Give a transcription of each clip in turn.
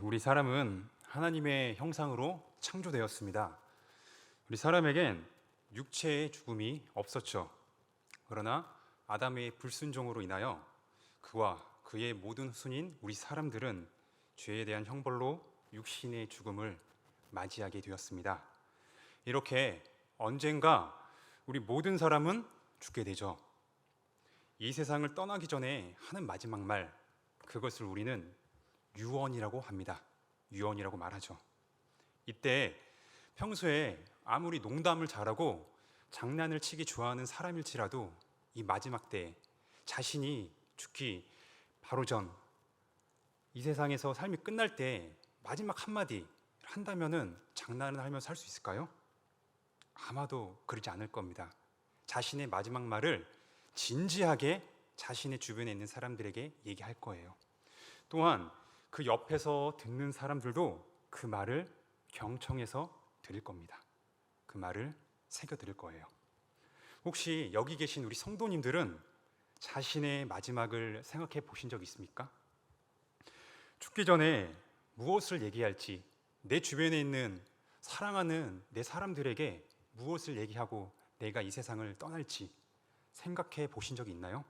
우리 사람은 하나님의 형상으로 창조되었습니다. 우리 사람에겐 육체의 죽음이 없었죠. 그러나 아담의 불순종으로 인하여 그와 그의 모든 후손인 우리 사람들은 죄에 대한 형벌로 육신의 죽음을 맞이하게 되었습니다. 이렇게 언젠가 우리 모든 사람은 죽게 되죠. 이 세상을 떠나기 전에 하는 마지막 말, 그것을 우리는 유언이라고 합니다. 유언이라고 말하죠. 이때 평소에 아무리 농담을 잘하고 장난을 치기 좋아하는 사람일지라도 이 마지막 때 자신이 죽기 바로 전 이 세상에서 삶이 끝날 때 마지막 한마디 한다면은 장난을 하면서 살 수 있을까요? 아마도 그러지 않을 겁니다. 자신의 마지막 말을 진지하게 자신의 주변에 있는 사람들에게 얘기할 거예요. 또한 그 옆에서 듣는 사람들도 그 말을 경청해서 들을 겁니다. 그 말을 새겨 들을 거예요. 혹시 여기 계신 우리 성도님들은 자신의 마지막을 생각해 보신 적 있습니까? 죽기 전에 무엇을 얘기할지, 내 주변에 있는 사랑하는 내 사람들에게 무엇을 얘기하고 내가 이 세상을 떠날지 생각해 보신 적이 있나요?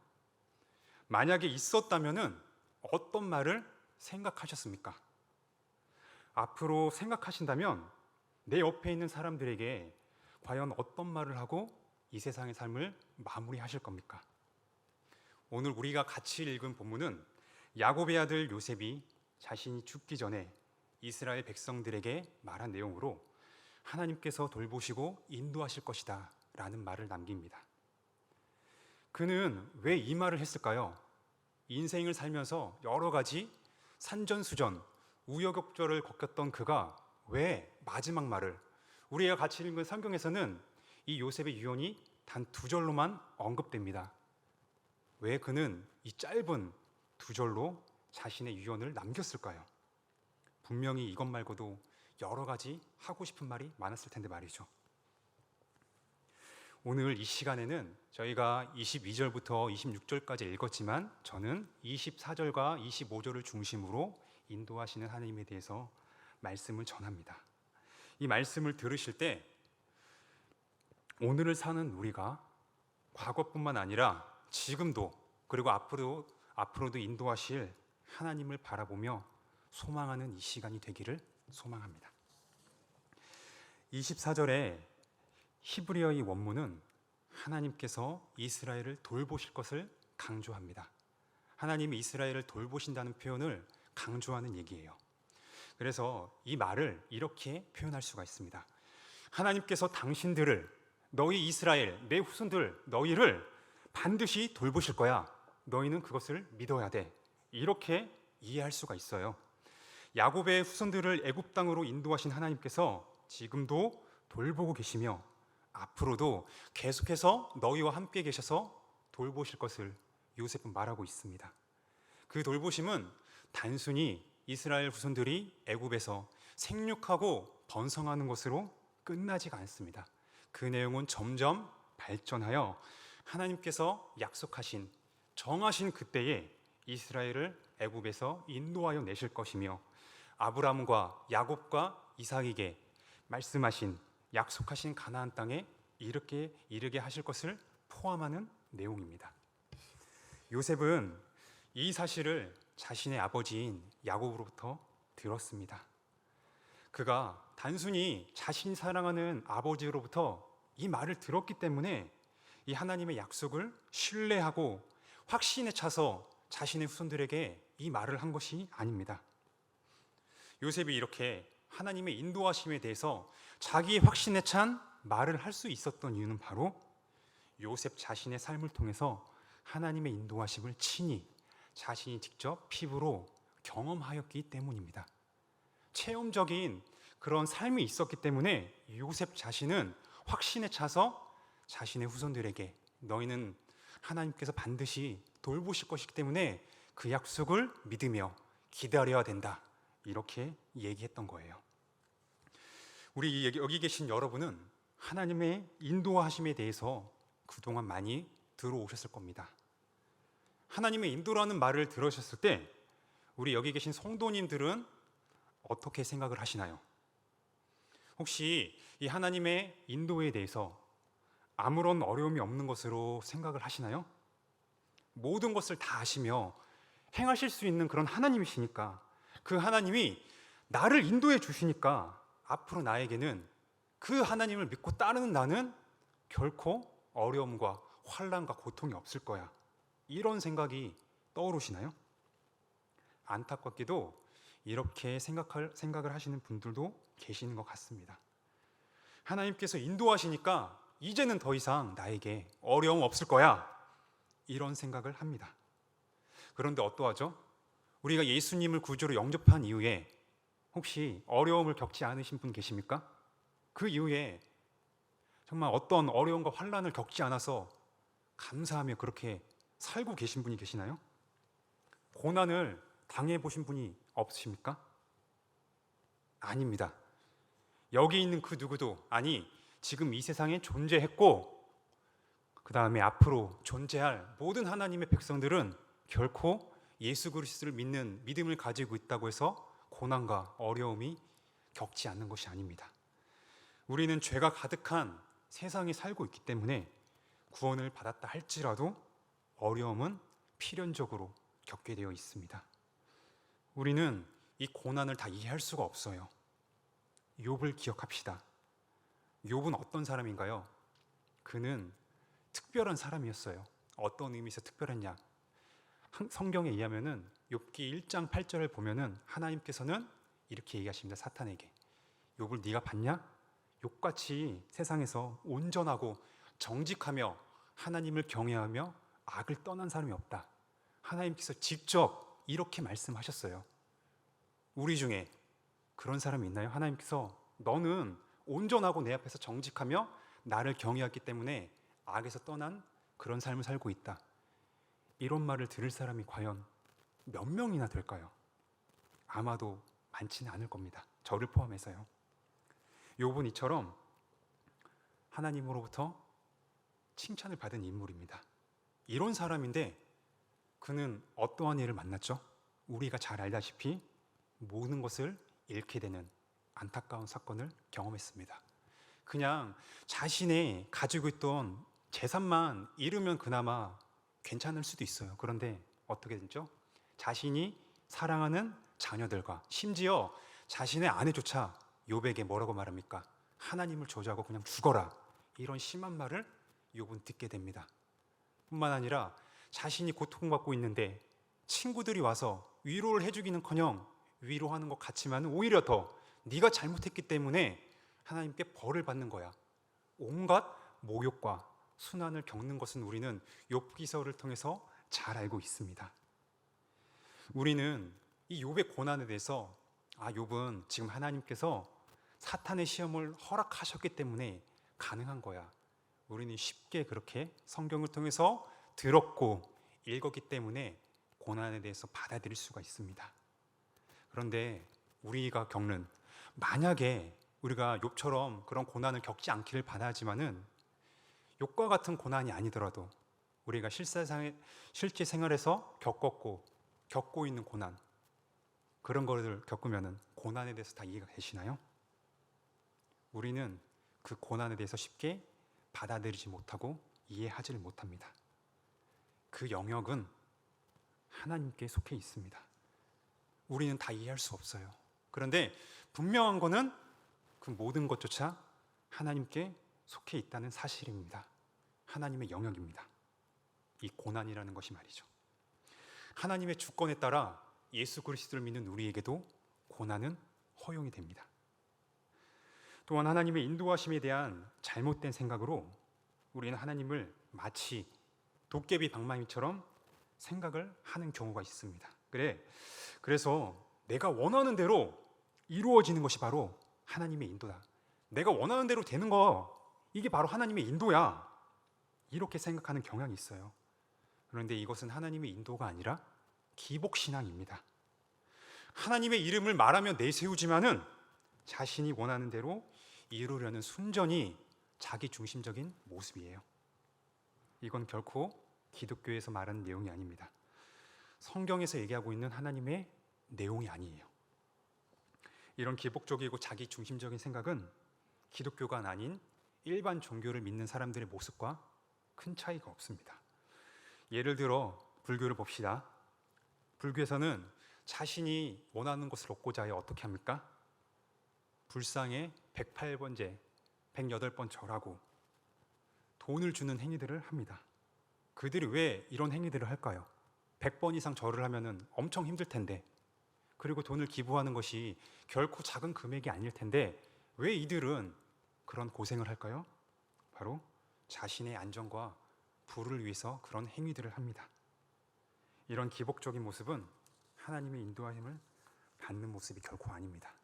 만약에 있었다면은 어떤 말을 생각하셨습니까? 앞으로 생각하신다면 내 옆에 있는 사람들에게 과연 어떤 말을 하고 이 세상의 삶을 마무리하실 겁니까? 오늘 우리가 같이 읽은 본문은 야곱의 아들 요셉이 자신이 죽기 전에 이스라엘 백성들에게 말한 내용으로 하나님께서 돌보시고 인도하실 것이다 라는 말을 남깁니다. 그는 왜 이 말을 했을까요? 인생을 살면서 여러 가지 산전수전, 우여곡절을 겪었던 그가 왜 마지막 말을, 우리가 같이 읽은 성경에서는 이 요셉의 유언이 단 2절로만 언급됩니다. 왜 그는 이 짧은 2절로 자신의 유언을 남겼을까요? 분명히 이것 말고도 여러 가지 하고 싶은 말이 많았을 텐데 말이죠. 오늘 이 시간에는 저희가 22절부터 26절까지 읽었지만 저는 24절과 25절을 중심으로 인도하시는 하나님에 대해서 말씀을 전합니다. 이 말씀을 들으실 때 오늘을 사는 우리가 과거뿐만 아니라 지금도 그리고 앞으로도 인도하실 하나님을 바라보며 소망하는 이 시간이 되기를 소망합니다. 24절에 히브리어의 원문은 하나님께서 이스라엘을 돌보실 것을 강조합니다. 하나님이 이스라엘을 돌보신다는 표현을 강조하는 얘기예요. 그래서 이 말을 이렇게 표현할 수가 있습니다. 하나님께서 당신들을, 너희 이스라엘, 내 후손들, 너희를 반드시 돌보실 거야. 너희는 그것을 믿어야 돼. 이렇게 이해할 수가 있어요. 야곱의 후손들을 애굽 땅으로 인도하신 하나님께서 지금도 돌보고 계시며 앞으로도 계속해서 너희와 함께 계셔서 돌보실 것을 요셉은 말하고 있습니다. 그 돌보심은 단순히 이스라엘 후손들이 애굽에서 생육하고 번성하는 것으로 끝나지가 않습니다. 그 내용은 점점 발전하여 하나님께서 약속하신, 정하신 그때에 이스라엘을 애굽에서 인도하여 내실 것이며 아브라함과 야곱과 이삭에게 말씀하신, 약속하신 가나안 땅에 이르게 하실 것을 포함하는 내용입니다. 요셉은 이 사실을 자신의 아버지인 야곱으로부터 들었습니다. 그가 단순히 자신이 사랑하는 아버지로부터 이 말을 들었기 때문에 이 하나님의 약속을 신뢰하고 확신에 차서 자신의 후손들에게 이 말을 한 것이 아닙니다. 요셉이 이렇게 하나님의 인도하심에 대해서 자기의 확신에 찬 말을 할 수 있었던 이유는 바로 요셉 자신의 삶을 통해서 하나님의 인도하심을 친히 자신이 직접 피부로 경험하였기 때문입니다. 체험적인 그런 삶이 있었기 때문에 요셉 자신은 확신에 차서 자신의 후손들에게 너희는 하나님께서 반드시 돌보실 것이기 때문에 그 약속을 믿으며 기다려야 된다, 이렇게 얘기했던 거예요. 우리 여기 계신 여러분은 하나님의 인도하심에 대해서 그동안 많이 들어오셨을 겁니다. 하나님의 인도라는 말을 들으셨을 때 우리 여기 계신 성도님들은 어떻게 생각을 하시나요? 혹시 이 하나님의 인도에 대해서 아무런 어려움이 없는 것으로 생각을 하시나요? 모든 것을 다 아시며 행하실 수 있는 그런 하나님이시니까, 그 하나님이 나를 인도해 주시니까 앞으로 나에게는 그 하나님을 믿고 따르는 나는 결코 어려움과 환난과 고통이 없을 거야, 이런 생각이 떠오르시나요? 안타깝게도 이렇게 생각을 하시는 분들도 계시는 것 같습니다. 하나님께서 인도하시니까 이제는 더 이상 나에게 어려움 없을 거야, 이런 생각을 합니다. 그런데 어떠하죠? 우리가 예수님을 구주로 영접한 이후에 혹시 어려움을 겪지 않으신 분 계십니까? 그 이후에 정말 어떤 어려움과 환난을 겪지 않아서 감사하며 그렇게 살고 계신 분이 계시나요? 고난을 당해보신 분이 없으십니까? 아닙니다. 여기 있는 그 누구도, 아니 지금 이 세상에 존재했고 그 다음에 앞으로 존재할 모든 하나님의 백성들은 결코 예수 그리스도를 믿는 믿음을 가지고 있다고 해서 고난과 어려움이 겪지 않는 것이 아닙니다. 우리는 죄가 가득한 세상에 살고 있기 때문에 구원을 받았다 할지라도 어려움은 필연적으로 겪게 되어 있습니다. 우리는 이 고난을 다 이해할 수가 없어요. 욥을 기억합시다. 욥은 어떤 사람인가요? 그는 특별한 사람이었어요. 어떤 의미에서 특별했냐? 성경에 의하면은 욥기 1장 8절을 보면은 하나님께서는 이렇게 얘기하십니다. 사탄에게, 욥을 네가 봤냐? 욥같이 세상에서 온전하고 정직하며 하나님을 경외하며 악을 떠난 사람이 없다. 하나님께서 직접 이렇게 말씀하셨어요. 우리 중에 그런 사람이 있나요? 하나님께서 너는 온전하고 내 앞에서 정직하며 나를 경외하기 때문에 악에서 떠난 그런 삶을 살고 있다, 이런 말을 들을 사람이 과연 몇 명이나 될까요? 아마도 많지는 않을 겁니다. 저를 포함해서요. 욥은 이처럼 하나님으로부터 칭찬을 받은 인물입니다. 이런 사람인데 그는 어떠한 일을 만났죠? 우리가 잘 알다시피 모든 것을 잃게 되는 안타까운 사건을 경험했습니다. 그냥 자신의 가지고 있던 재산만 잃으면 그나마 괜찮을 수도 있어요. 그런데 어떻게 됐죠? 자신이 사랑하는 자녀들과 심지어 자신의 아내조차 욥에게 뭐라고 말합니까? 하나님을 저주하고 그냥 죽어라, 이런 심한 말을 욥은 듣게 됩니다. 뿐만 아니라 자신이 고통받고 있는데 친구들이 와서 위로를 해주기는커녕 위로하는 것 같지만 오히려 더 네가 잘못했기 때문에 하나님께 벌을 받는 거야, 온갖 모욕과 순환을 겪는 것은 우리는 욥기서를 통해서 잘 알고 있습니다. 우리는 이 욥의 고난에 대해서 욥은 지금 하나님께서 사탄의 시험을 허락하셨기 때문에 가능한 거야, 우리는 쉽게 그렇게 성경을 통해서 들었고 읽었기 때문에 고난에 대해서 받아들일 수가 있습니다. 그런데 우리가 겪는, 만약에 우리가 욥처럼 그런 고난을 겪지 않기를 바라지만은 욥과 같은 고난이 아니더라도 우리가 실제 생활에서 겪고 있는 고난, 그런 것을 겪으면은 고난에 대해서 다 이해가 되시나요? 우리는 그 고난에 대해서 쉽게 받아들이지 못하고 이해하지를 못합니다. 그 영역은 하나님께 속해 있습니다. 우리는 다 이해할 수 없어요. 그런데 분명한 거는 그 모든 것조차 하나님께 속해 있다는 사실입니다. 하나님의 영역입니다. 이 고난이라는 것이 말이죠. 하나님의 주권에 따라 예수 그리스도를 믿는 우리에게도 고난은 허용이 됩니다. 또한 하나님의 인도하심에 대한 잘못된 생각으로 우리는 하나님을 마치 도깨비 방망이처럼 생각을 하는 경우가 있습니다. 그래서 내가 원하는 대로 이루어지는 것이 바로 하나님의 인도다, 내가 원하는 대로 되는 거, 이게 바로 하나님의 인도야, 이렇게 생각하는 경향이 있어요. 그런데 이것은 하나님의 인도가 아니라 기복신앙입니다. 하나님의 이름을 말하며 내세우지만은 자신이 원하는 대로 이루려는 순전히 자기 중심적인 모습이에요. 이건 결코 기독교에서 말하는 내용이 아닙니다. 성경에서 얘기하고 있는 하나님의 내용이 아니에요. 이런 기복적이고 자기 중심적인 생각은 기독교가 아닌 일반 종교를 믿는 사람들의 모습과 큰 차이가 없습니다. 예를 들어 불교를 봅시다. 불교에서는 자신이 원하는 것을 얻고자 하여 어떻게 합니까? 불상에 108번째, 108번 절하고 돈을 주는 행위들을 합니다. 그들이 왜 이런 행위들을 할까요? 100번 이상 절을 하면 엄청 힘들 텐데, 그리고 돈을 기부하는 것이 결코 작은 금액이 아닐 텐데 왜 이들은 그런 고생을 할까요? 바로 자신의 안정과 부를 위해서 그런 행위들을 합니다. 이런 기복적인 모습은 하나님의 인도하심을 받는 모습이 결코 아닙니다.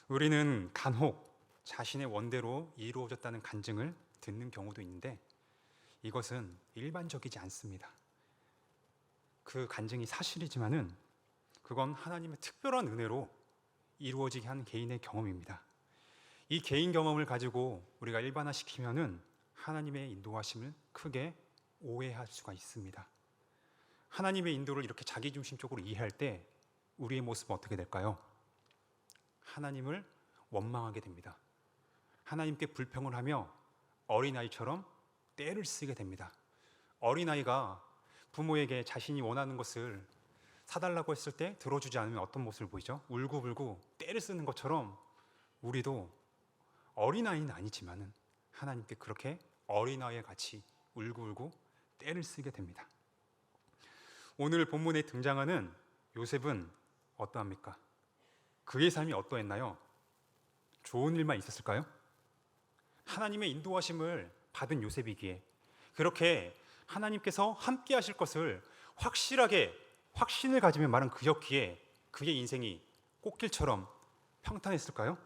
우리는 간혹 자신의 원대로 이루어졌다는 간증을 듣는 경우도 있는데 이것은 일반적이지 않습니다. 그 간증이 사실이지만은 그건 하나님의 특별한 은혜로 이루어지게 한 개인의 경험입니다. 이 개인 경험을 가지고 우리가 일반화시키면은 하나님의 인도하심을 크게 오해할 수가 있습니다. 하나님의 인도를 이렇게 자기중심적으로 이해할 때 우리의 모습은 어떻게 될까요? 하나님을 원망하게 됩니다. 하나님께 불평을 하며 어린아이처럼 떼를 쓰게 됩니다. 어린아이가 부모에게 자신이 원하는 것을 사달라고 했을 때 들어주지 않으면 어떤 모습을 보이죠? 울고불고 떼를 쓰는 것처럼 우리도 어린아이는 아니지만은 하나님께 그렇게 어린아이와 같이 울고불고 떼를 쓰게 됩니다. 오늘 본문에 등장하는 요셉은 어떠합니까? 그의 삶이 어떠했나요? 좋은 일만 있었을까요? 하나님의 인도하심을 받은 요셉이기에 그렇게 하나님께서 함께 하실 것을 확실하게 확신을 가지며 말한 그였기에 그의 인생이 꽃길처럼 평탄했을까요?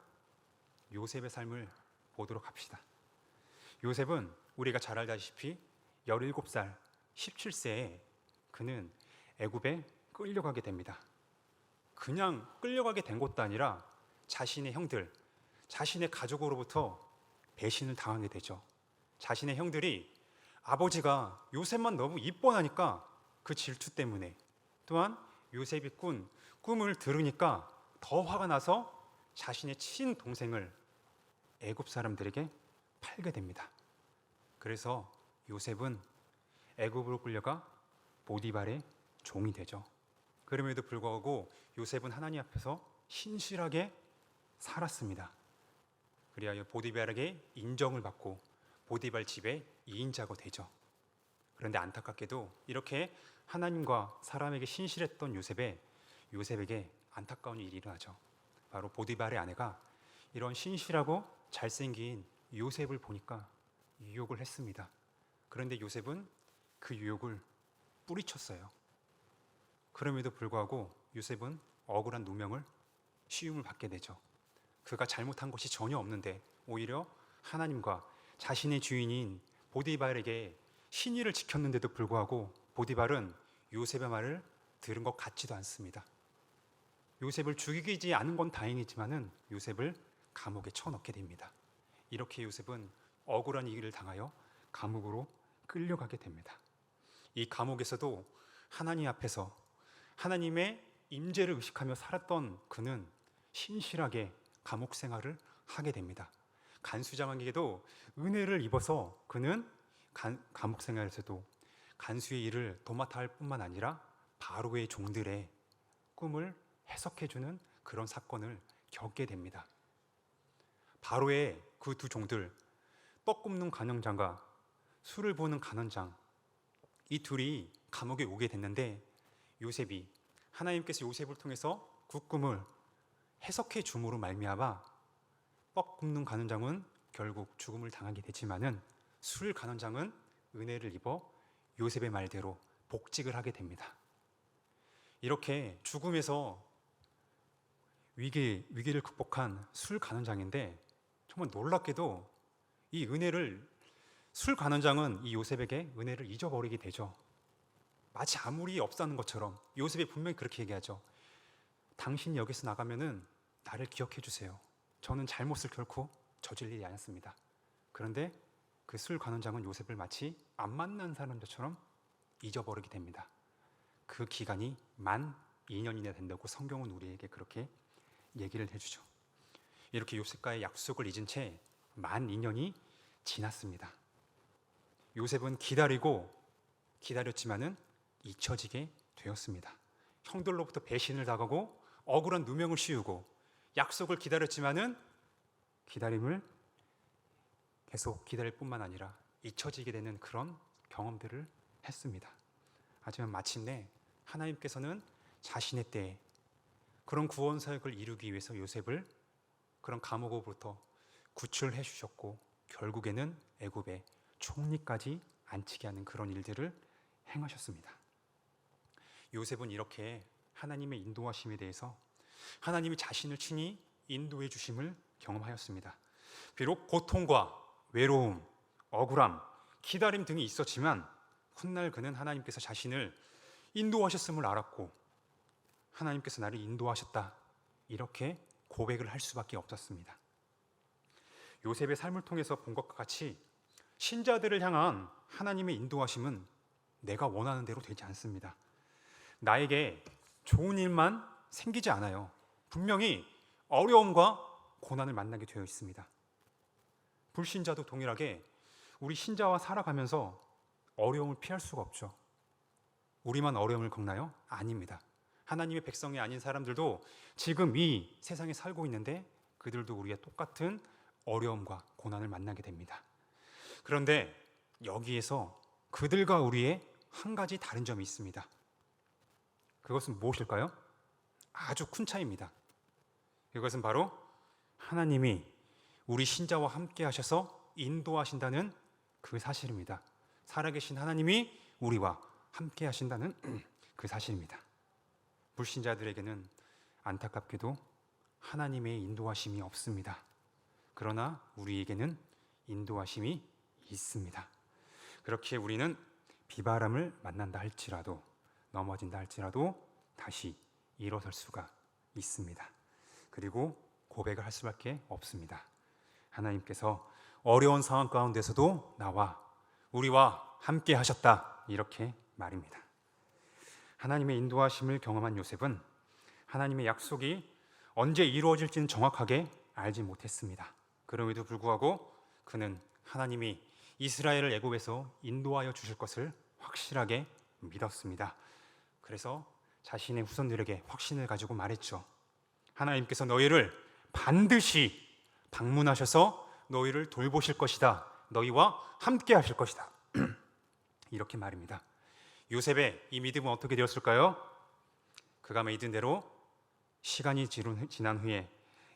요셉의 삶을 보도록 합시다. 요셉은 우리가 잘 알다시피 17살, 17세에 그는 애굽에 끌려가게 됩니다. 그냥 끌려가게 된 것도 아니라 자신의 형들, 자신의 가족으로부터 배신을 당하게 되죠. 자신의 형들이 아버지가 요셉만 너무 이뻐하니까 그 질투 때문에, 또한 요셉이 꾼 꿈을 들으니까 더 화가 나서 자신의 친동생을 애굽 사람들에게 팔게 됩니다. 그래서 요셉은 애굽으로 끌려가 보디발의 종이 되죠. 그럼에도 불구하고 요셉은 하나님 앞에서 신실하게 살았습니다. 그리하여 보디발에게 인정을 받고 보디발 집의 2인자가 되죠. 그런데 안타깝게도 이렇게 하나님과 사람에게 신실했던 요셉에게 안타까운 일이 일어나죠. 바로 보디발의 아내가 이런 신실하고 잘생긴 요셉을 보니까 유혹을 했습니다. 그런데 요셉은 그 유혹을 뿌리쳤어요. 그럼에도 불구하고 요셉은 억울한 누명을 시움을 받게 되죠. 그가 잘못한 것이 전혀 없는데 오히려 하나님과 자신의 주인인 보디발에게 신의를 지켰는데도 불구하고 보디발은 요셉의 말을 들은 것 같지도 않습니다. 요셉을 죽이지 않은 건 다행이지만은 요셉을 감옥에 쳐넣게 됩니다. 이렇게 요셉은 억울한 일을 당하여 감옥으로 끌려가게 됩니다. 이 감옥에서도 하나님 앞에서 하나님의 임재를 의식하며 살았던 그는 신실하게 감옥 생활을 하게 됩니다. 간수장에게도 은혜를 입어서 그는 감옥 생활에서도 간수의 일을 도맡아 할 뿐만 아니라 바로의 종들의 꿈을 해석해주는 그런 사건을 겪게 됩니다. 바로의 그 두 종들, 떡 굽는 간원장과 술을 부는 간원장, 이 둘이 감옥에 오게 됐는데 요셉이 하나님께서 요셉을 통해서 그 꿈을 해석해 줌으로 말미암아 떡 굽는 간원장은 결국 죽음을 당하게 되지만은 술 간원장은 은혜를 입어 요셉의 말대로 복직을 하게 됩니다. 이렇게 죽음에서 위기를 극복한 술 간원장인데 정말 놀랍게도 이 은혜를 술 간원장은 이 요셉에게 은혜를 잊어버리게 되죠. 마치 아무리 없다는 것처럼 요셉이 분명히 그렇게 얘기하죠. 당신이 여기서 나가면은 나를 기억해 주세요. 저는 잘못을 결코 저질리지 않았습니다. 그런데 그 술 간원장은 요셉을 마치 안 만난 사람들처럼 잊어버리게 됩니다. 그 기간이 만 2년이나 된다고 성경은 우리에게 그렇게 얘기를 해주죠. 이렇게 요셉과의 약속을 잊은 채 만 2년이 지났습니다. 요셉은 기다렸지만은 잊혀지게 되었습니다. 형들로부터 배신을 당하고 억울한 누명을 씌우고 약속을 기다렸지만은 기다림을 계속 기다릴 뿐만 아니라 잊혀지게 되는 그런 경험들을 했습니다. 하지만 마침내 하나님께서는 자신의 때에 그런 구원 사역을 이루기 위해서 요셉을 그런 감옥으로부터 구출해 주셨고 결국에는 애굽의 총리까지 앉히게 하는 그런 일들을 행하셨습니다. 요셉은 이렇게 하나님의 인도하심에 대해서 하나님이 자신을 친히 인도해 주심을 경험하였습니다. 비록 고통과 외로움, 억울함, 기다림 등이 있었지만 훗날 그는 하나님께서 자신을 인도하셨음을 알았고 하나님께서 나를 인도하셨다 이렇게 고백을 할 수밖에 없었습니다. 요셉의 삶을 통해서 본 것과 같이 신자들을 향한 하나님의 인도하심은 내가 원하는 대로 되지 않습니다. 나에게 좋은 일만 생기지 않아요. 분명히 어려움과 고난을 만나게 되어 있습니다. 불신자도 동일하게 우리 신자와 살아가면서 어려움을 피할 수가 없죠. 우리만 어려움을 겪나요? 아닙니다. 하나님의 백성이 아닌 사람들도 지금 이 세상에 살고 있는데 그들도 우리의 똑같은 어려움과 고난을 만나게 됩니다. 그런데 여기에서 그들과 우리의 한 가지 다른 점이 있습니다. 그것은 무엇일까요? 아주 큰 차이입니다. 이것은 바로 하나님이 우리 신자와 함께 하셔서 인도하신다는 그 사실입니다. 살아계신 하나님이 우리와 함께 하신다는 그 사실입니다. 불신자들에게는 안타깝게도 하나님의 인도하심이 없습니다. 그러나 우리에게는 인도하심이 있습니다. 그렇게 우리는 비바람을 만난다 할지라도 넘어진다 할지라도 다시 일어설 수가 있습니다. 그리고 고백을 할 수밖에 없습니다. 하나님께서 어려운 상황 가운데서도 우리와 함께 하셨다 이렇게 말입니다. 하나님의 인도하심을 경험한 요셉은 하나님의 약속이 언제 이루어질지는 정확하게 알지 못했습니다. 그럼에도 불구하고 그는 하나님이 이스라엘을 애굽에서 인도하여 주실 것을 확실하게 믿었습니다. 그래서 자신의 후손들에게 확신을 가지고 말했죠. 하나님께서 너희를 반드시 방문하셔서 너희를 돌보실 것이다. 너희와 함께 하실 것이다. 이렇게 말입니다. 요셉의 이 믿음은 어떻게 되었을까요? 그가 믿은 대로 시간이 지난 후에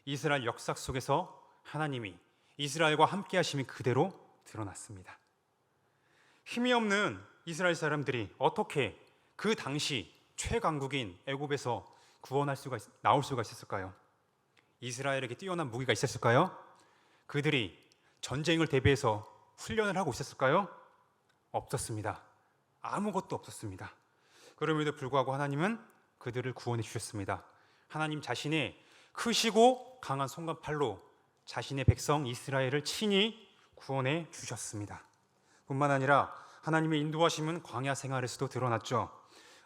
이스라엘 역사 속에서 하나님이 이스라엘과 함께 하심이 그대로 드러났습니다. 힘이 없는 이스라엘 사람들이 어떻게 그 당시 최강국인 애굽에서 나올 수가 있었을까요? 이스라엘에게 뛰어난 무기가 있었을까요? 그들이 전쟁을 대비해서 훈련을 하고 있었을까요? 없었습니다. 아무것도 없었습니다. 그럼에도 불구하고 하나님은 그들을 구원해 주셨습니다. 하나님 자신의 크시고 강한 손과 팔로 자신의 백성 이스라엘을 친히 구원해 주셨습니다. 뿐만 아니라 하나님의 인도하심은 광야 생활에서도 드러났죠.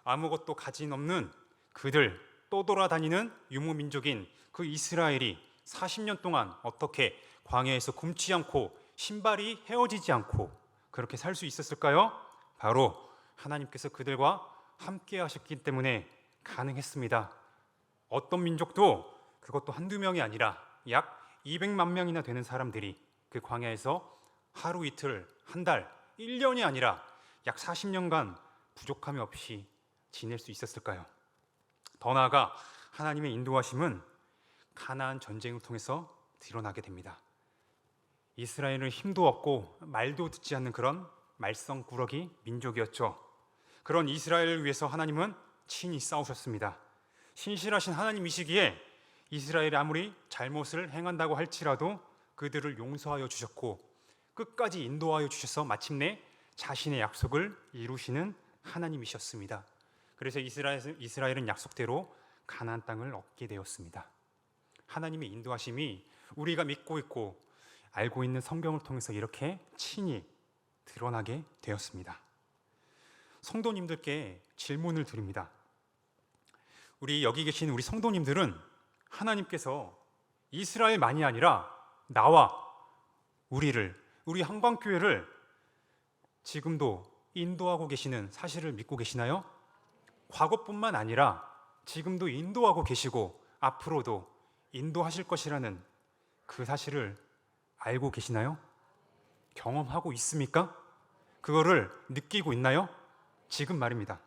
아무것도 가진 없는 그들 떠돌아다니는 유목민족인 그 이스라엘이 40년 동안 어떻게 광야에서 굶지 않고 신발이 헤어지지 않고 그렇게 살 수 있었을까요? 바로 하나님께서 그들과 함께 하셨기 때문에 가능했습니다. 어떤 민족도 그것도 한두 명이 아니라 약 200만 명이나 되는 사람들이 그 광야에서 하루 이틀, 한 달, 1년이 아니라 약 40년간 부족함이 없이 지낼 수 있었을까요? 더 나아가 하나님의 인도하심은 가나안 전쟁을 통해서 드러나게 됩니다. 이스라엘은 힘도 없고 말도 듣지 않는 그런 말썽꾸러기 민족이었죠. 그런 이스라엘을 위해서 하나님은 친히 싸우셨습니다. 신실하신 하나님이시기에 이스라엘이 아무리 잘못을 행한다고 할지라도 그들을 용서하여 주셨고 끝까지 인도하여 주셔서 마침내 자신의 약속을 이루시는 하나님이셨습니다. 그래서 이스라엘은 약속대로 가나안 땅을 얻게 되었습니다. 하나님의 인도하심이 우리가 믿고 있고 알고 있는 성경을 통해서 이렇게 친히 드러나게 되었습니다. 성도님들께 질문을 드립니다. 여기 계신 우리 성도님들은 하나님께서 이스라엘만이 아니라 나와 우리 한광교회를 지금도 인도하고 계시는 사실을 믿고 계시나요? 과거뿐만 아니라 지금도 인도하고 계시고 앞으로도 인도하실 것이라는 그 사실을 알고 계시나요? 경험하고 있습니까? 그거를 느끼고 있나요? 지금 말입니다.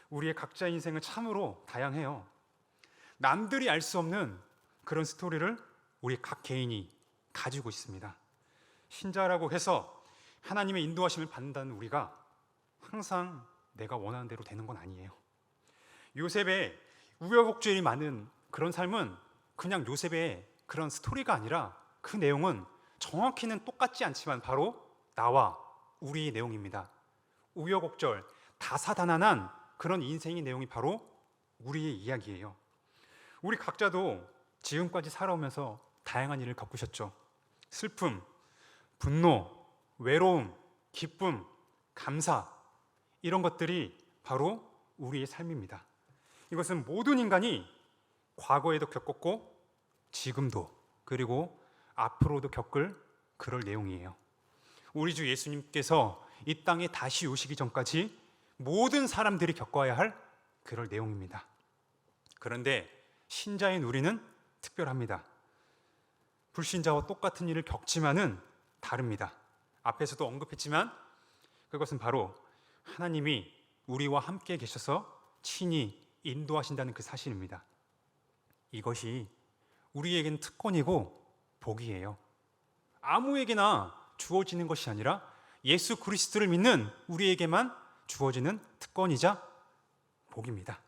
우리의 각자의 인생은 참으로 다양해요. 남들이 알 수 없는 그런 스토리를 우리 각 개인이 가지고 있습니다. 신자라고 해서 하나님의 인도하심을 받는다는 우리가 항상 내가 원하는 대로 되는 건 아니에요. 요셉의 우여곡절이 많은 그런 삶은 그냥 요셉의 그런 스토리가 아니라 그 내용은 정확히는 똑같지 않지만 바로 나와 우리의 내용입니다. 우여곡절, 다사다난한 그런 인생의 내용이 바로 우리의 이야기예요. 우리 각자도 지금까지 살아오면서 다양한 일을 겪으셨죠. 슬픔, 분노, 외로움, 기쁨, 감사, 이런 것들이 바로 우리의 삶입니다. 이것은 모든 인간이 과거에도 겪었고 지금도 그리고 앞으로도 겪을 그럴 내용이에요. 우리 주 예수님께서 이 땅에 다시 오시기 전까지 모든 사람들이 겪어야 할 그럴 내용입니다. 그런데 신자인 우리는 특별합니다. 불신자와 똑같은 일을 겪지만은 다릅니다. 앞에서도 언급했지만 그것은 바로 하나님이 우리와 함께 계셔서 친히 인도하신다는 그 사실입니다. 이것이 우리에게는 특권이고 복이에요. 아무에게나 주어지는 것이 아니라 예수 그리스도를 믿는 우리에게만 주어지는 특권이자 복입니다.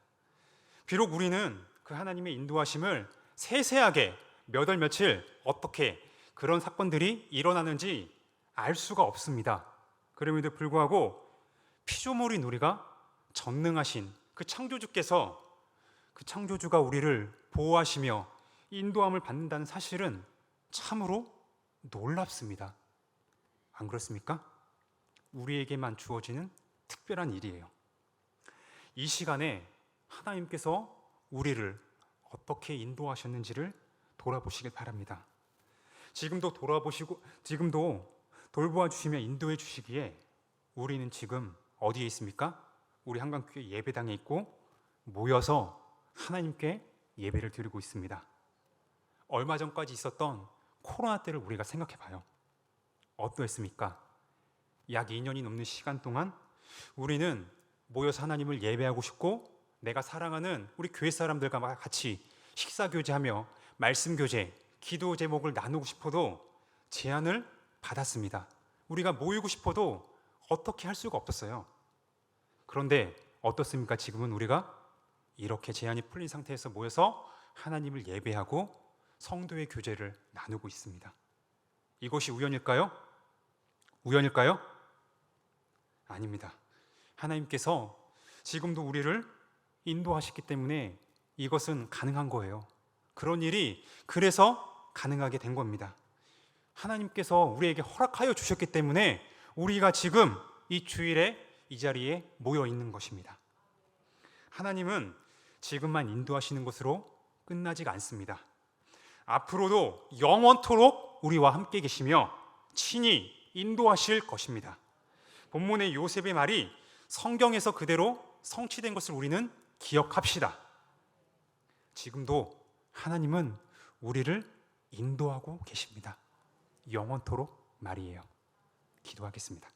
비록 우리는 그 하나님의 인도하심을 세세하게 몇 월 며칠 어떻게 그런 사건들이 일어나는지 알 수가 없습니다. 그럼에도 불구하고 피조물인 우리가 전능하신 그 창조주께서 그 창조주가 우리를 보호하시며 인도함을 받는다는 사실은 참으로 놀랍습니다. 안 그렇습니까? 우리에게만 주어지는 특별한 일이에요. 이 시간에 하나님께서 우리를 어떻게 인도하셨는지를 돌아보시길 바랍니다. 지금도 돌보아 주시며 인도해 주시기에 우리는 지금 어디에 있습니까? 우리 한강교회 예배당에 있고 모여서 하나님께 예배를 드리고 있습니다. 얼마 전까지 있었던 코로나 때를 우리가 생각해 봐요. 어떠했습니까? 약 2년이 넘는 시간 동안 우리는 모여서 하나님을 예배하고 싶고 내가 사랑하는 우리 교회 사람들과 같이 식사 교제하며 말씀 교제, 기도 제목을 나누고 싶어도 제한을 받았습니다. 우리가 모이고 싶어도 어떻게 할 수가 없었어요. 그런데 어떻습니까? 지금은 우리가 이렇게 제한이 풀린 상태에서 모여서 하나님을 예배하고 성도의 교제를 나누고 있습니다. 이것이 우연일까요? 우연일까요? 아닙니다. 하나님께서 지금도 우리를 인도하셨기 때문에 이것은 가능한 거예요. 그런 일이 그래서 가능하게 된 겁니다. 하나님께서 우리에게 허락하여 주셨기 때문에 우리가 지금 이 주일에 이 자리에 모여 있는 것입니다. 하나님은 지금만 인도하시는 것으로 끝나지 않습니다. 앞으로도 영원토록 우리와 함께 계시며 친히 인도하실 것입니다. 본문의 요셉의 말이 성경에서 그대로 성취된 것을 우리는 기억합시다. 지금도 하나님은 우리를 인도하고 계십니다. 영원토록 말이에요. 기도하겠습니다.